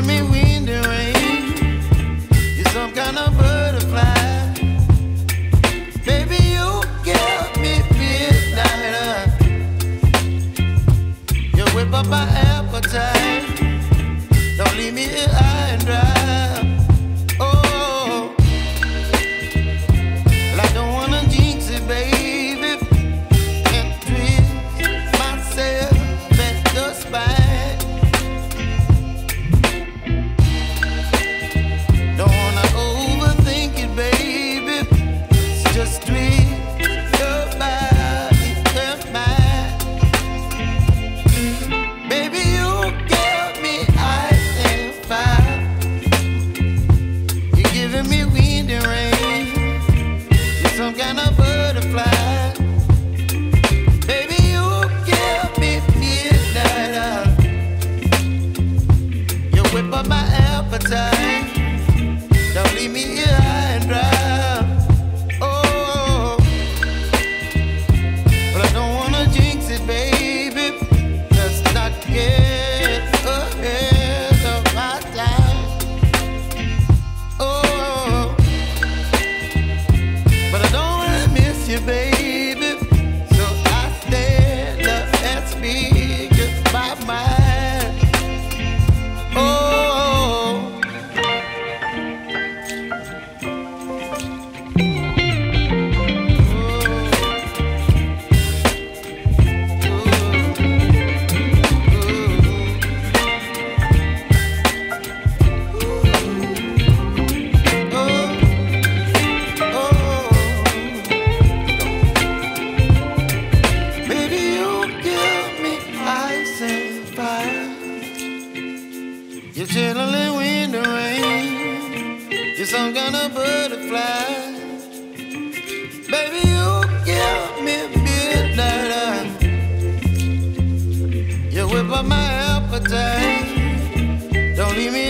giving me wind and rain. You're some kind of butterfly. Baby, you give me midnight. You whip up my appetite. Don't leave me here high and dry. Oh, well, I don't wanna jinx it, baby. Can't twist myself at the spine. Don't wanna overthink it, baby. It's just twist your body and mine. Baby, you give me ice and fire. You're giving me wind and rain. You're some kind of butterfly. Baby, you give me midnight. You whip up my appetite. Don't leave me here high and dry. Oh, but I don't wanna jinx it, baby. Let's not get ahead of my time. Oh, but I don't wanna miss you, baby. So I stand up and speak just my mind. Oh. Baby, you give me ice and fire. You're chilling wind and rain. You're some kind of butterfly. Baby, you give me midnight. You whip up my appetite. Don't leave me